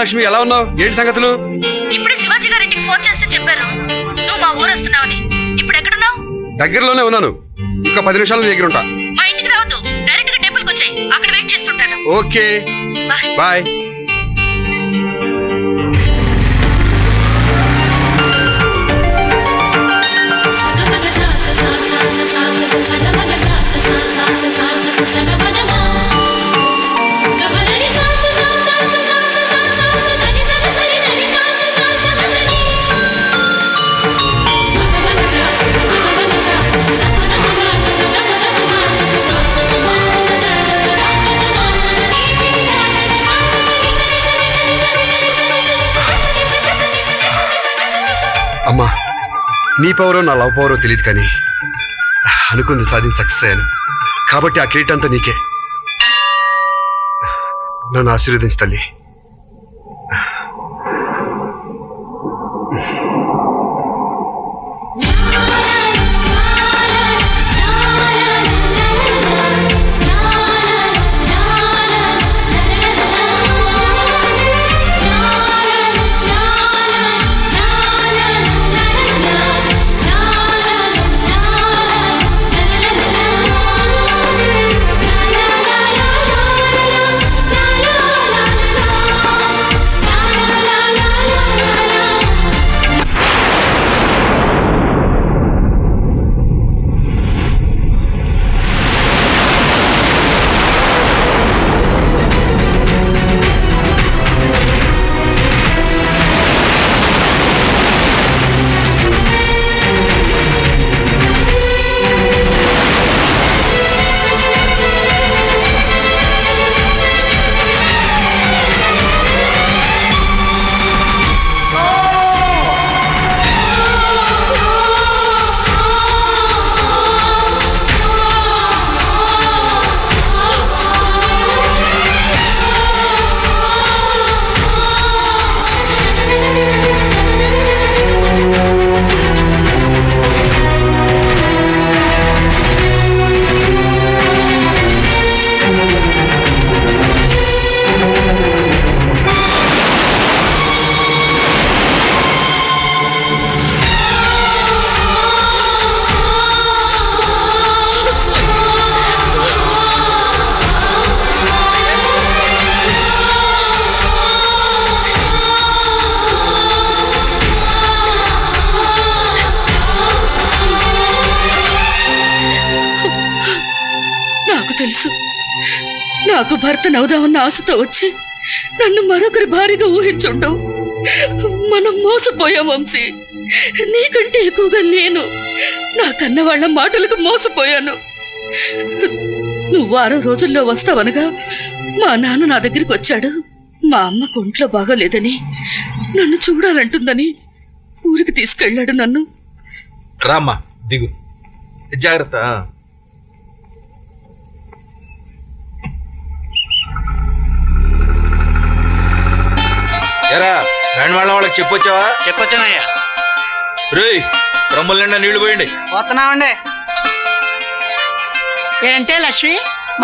లక్ష్మి, ఎలా ఉన్నావు? ఏంటి సంగతులు? ఇప్పుడే శివాజీ గారింటికి ఫోన్ చేస్తే చెప్పారు నువ్వు మా ఊరు వస్తున్నావని. ఇప్పుడు ఎక్కడున్నావు? దగ్గరలోనే ఉన్నాను. ఇంకా 10 నిమిషాల దగ్గర ఉంటా. మా ఇంటికి రావద్దు, డైరెక్ట్ గా టెంపుల్ కి వచ్చాయి, అక్కడ వెయిట్ చేస్తుంటాను. Okay, bye. అమ్మా, నీ పవరో నా లవ్ పవరో తెలియదు, కానీ అనుకుంది సాధించి సక్సెస్ అయ్యాను. కాబట్టి ఆ కిరీటం అంతా నీకే. నన్ను ఆశీర్వదించు తల్లి. తెలుసు, నాకు భర్తనవుదామన్న ఆశతో వచ్చి నన్ను మరొకరి భారీగా ఊహించుండవు. మనం మోసపోయాం వంశీ. నీకంటే ఎక్కువగా నేను నా కన్న వాళ్ళ మాటలకు మోసపోయాను. నువ్వు 6 రోజుల్లో వస్తావనగా మా నాన్న నా దగ్గరికి వచ్చాడు. మా అమ్మకు ఒంట్లో బాగోలేదని, నన్ను చూడాలంటుందని ఊరికి తీసుకెళ్ళాడు నన్ను. రామ్మా, దిగు, జాగ్రత్త. ఎరా బ్యాండ్ వాళ్ళకి చెప్పొచ్చావా? చెప్పొచ్చానయ్యా. రేయ్, బ్రహ్మల నిండా నీళ్లు పోయండి. పోతున్నామండి. ఏంటే లక్ష్మి,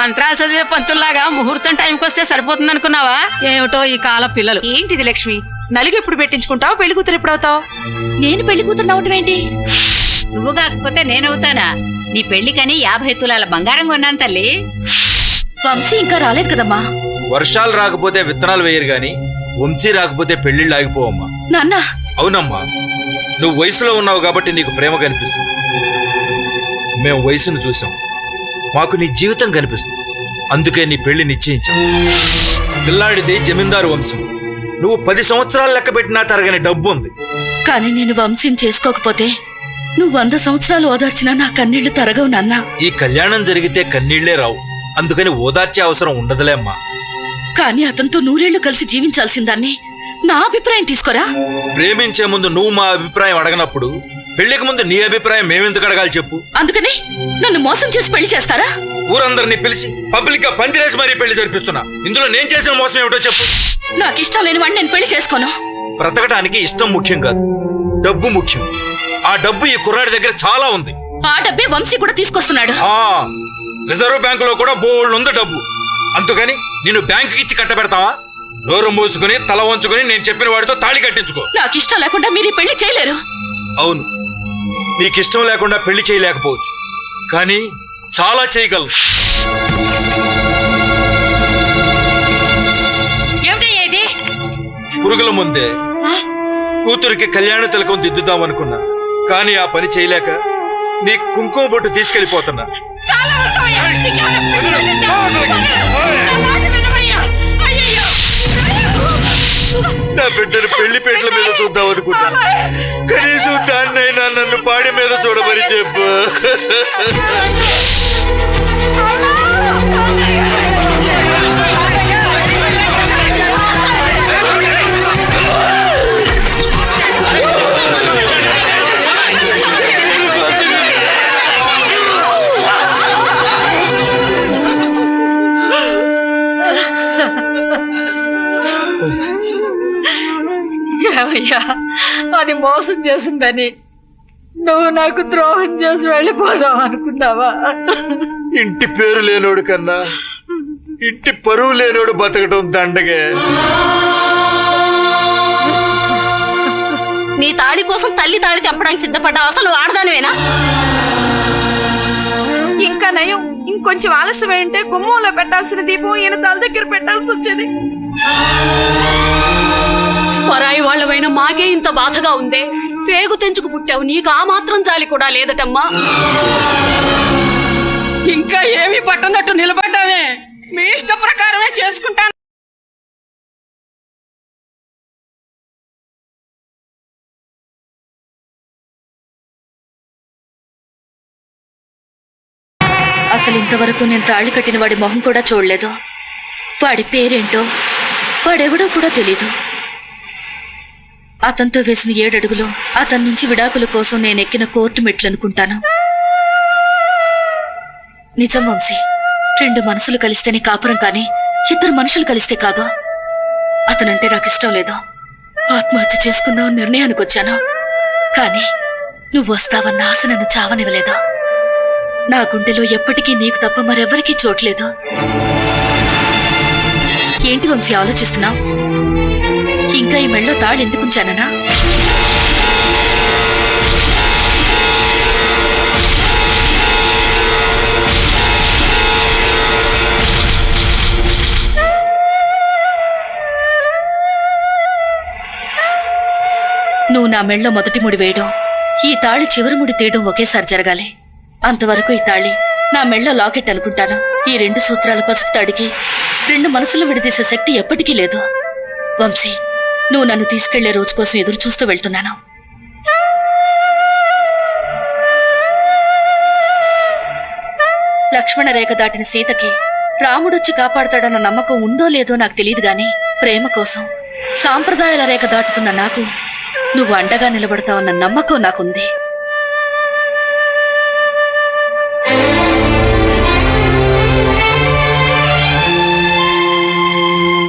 మంత్రాలు చదివే పంతుల్లాగా ముహూర్తం టైంకి వస్తే సరిపోతుంది అనుకున్నావా? ఏమిటో ఈ కాల పిల్లలు. ఏంటిది లక్ష్మి, నలుగు ఎప్పుడు పెట్టించుకుంటావు, పెళ్లి కూతురు ఎప్పుడు అవుతావు? నేను పెళ్లి కూతురు అవటం ఏంటి? నువ్వు కాకపోతే నేనవుతానా? నీ పెళ్లికని 50 తులాల బంగారం కొన్నాను తల్లి. వంశీ ఇంకా రాలేదు కదమ్మా. వర్షాలు రాకపోతే విత్తనాలు వేయరు గాని వంశీ రాకపోతే పెళ్లిళ్ళు ఆగిపోవమ్మా. నాన్న. అవునమ్మా, నువ్వు వయసులో ఉన్నావు కాబట్టి నీకు ప్రేమ కనిపిస్తుంది. మేము వయసును చూసాం, మాకు నీ జీవితం కనిపిస్తుంది. అందుకే నీ పెళ్లి నిశ్చయించాం. పిల్లాడిది జమీందారు వంశం. నువ్వు 10 సంవత్సరాలు లెక్క పెట్టినా తరగని డబ్బు ఉంది. కానీ నేను వంశీని చేసుకోకపోతే నువ్వు 100 సంవత్సరాలు ఓదార్చినా నా కన్నీళ్లు తరగవు నాన్న. ఈ కళ్యాణం జరిగితే కన్నీళ్లే రావు, అందుకని ఓదార్చే అవసరం ఉండదులే అమ్మా. కానీ అతనితో 100 ఏళ్లు కలిసి జీవించాల్సిందాన్ని నా అభిప్రాయం తీసుకోరా. ప్రేమించే ముందు నువ్వు మా అభిప్రాయం అడగనప్పుడు పెళ్లికి ముందు నీ అభిప్రాయం మేమెందుకు అడగాలి చెప్పు? అందుకని నన్ను మోసం చేసి పెళ్లి చేస్తారా? ఊరందరినీ పిలిచి పబ్లిక్ గా పందిరేసి మరీ పెళ్లి జరిపిస్తున్నా. ఇందులో నేను చేసిన మోసం ఏమిటో చెప్పు. నాకు ఇష్టం లేని వాడిని నేను పెళ్లి చేసుకోను. బ్రతకడానికి ఇష్టం ముఖ్యం కాదు, డబ్బు ముఖ్యం. ఆ డబ్బు ఈ కుర్రాడి దగ్గర చాలా ఉంది. ఆ డబ్బే వంశీ కూడా తీసుకొస్తున్నాడు. రిజర్వ్ బ్యాంకులో కూడా బోల్డ్ ఉంది డబ్బు. అందుకని నిన్ను బ్యాంకుకి ఇచ్చి కట్టబెడతావా? నోరు మూసుకుని తల వంచుకుని నేను చెప్పిన వాడితో తాళి కట్టించుకో. నాకు ఇష్టం లేకుండా మీరు ఈ పెళ్లి చేయలేరు. అవును, నీకిష్టం లేకుండా పెళ్లి చేయలేకపోవచ్చు, కానీ చాలా చేయగలను. ఏమిటయ్యా ఇది? పురుగుల ముందే కూతురికి కళ్యాణ తిలకం దిద్దుదాం అనుకున్నా, కానీ ఆ పని చేయలేక నీ కుంకుమ బొట్టు తీసుకెళ్లిపోతున్నా. చాలా ఊరుకోవయ్యా. నా మాట వినవయ్యా. అయ్యయ్యో. నా బిడ్డను పెళ్లిపేటల మీద చూద్దాం అనుకున్నా, కనీసం దాన్నైనా నన్ను పాడి మీద చూడమని చెప్పు. ఏమయ్యా, అది మోసం చేసిందని నువ్వు నాకు ద్రోహం చేసి వెళ్ళిపోదాం అనుకున్నావా? ఇంటి పేరు లేనోడు కన్నా ఇంటి పరువు లేనోడు బతకటం దండగే. నీ తాళి కోసం తల్లి తాళి తెంపడానికి సిద్ధపడ్డా అసలు ఆడదానివేనా? ఇంకా నయం, ఇంకొంచెం ఆలస్యం ఉంటే గుమ్మంలో పెట్టాల్సిన దీపం ఈయన తల దగ్గర పెట్టాల్సి వచ్చేది. పరాయి వాళ్ళవైన మాకే ఇంత బాధగా ఉందే. పేగు తెంచుకు పుట్టావు, నీకు ఆ మాత్రం జాలి కూడా లేదటమ్మా. ఇంకా ఏమీ పట్టనట్టు నిలబడ్డావే? మీ ఇష్ట ప్రకారమే చేసుకుంటాను. అసలు ఇంతవరకు నేను తాళి కట్టిన వాడి మొహం కూడా చూడలేదు. వాడి పేరేంటో వాడెవడో కూడా తెలీదు. అతనితో వేసిన 7 అడుగులు అతని నుంచి విడాకుల కోసం నేను ఎక్కిన కోర్టు మెట్లు అనుకుంటాను. నిజం వంశీ, 2 మనసులు కలిస్తేనే కాపురం, కానీ 2 మనుషులు కలిస్తే కాదు. అతనంటే నాకు ఇష్టం లేదు. ఆత్మహత్య చేసుకుందామని నిర్ణయానికి వచ్చాను, కానీ నువ్వు వస్తావన్న ఆశ నన్ను చావనివ్వలేదు. నా గుండెలో ఎప్పటికీ నీకు తప్ప మరెవరికీ చోట్లేదు. ఏంటి వంశీ ఆలోచిస్తున్నావు? ఇంకా ఈ మెళ్ళో తాళి ఎందుకుంచానా? నువ్వు నా మెళ్ళో మొదటి ముడి వేయడం, ఈ తాళి చివరి ముడి తీయడం ఒకేసారి జరగాలి. అంతవరకు ఈ తాళి నా మెళ్ళో లాకెట్ అనుకుంటాను. ఈ 2 సూత్రాల పసుపు తాడికి 2 మనసులు విడదీసే శక్తి ఎప్పటికీ లేదు. వంశీ, నువ్వు నన్ను తీసుకెళ్లే రోజు కోసం ఎదురు చూస్తూ వెళ్తున్నాను. లక్ష్మణ రేఖ దాటిన సీతకి రాముడొచ్చి కాపాడతాడన్న నమ్మకం ఉందో లేదో నాకు తెలియదు, గాని ప్రేమ కోసం సాంప్రదాయాల రేఖ దాటుతున్న నాకు నువ్వు అండగా నిలబడతావన్న నమ్మకం నాకుంది.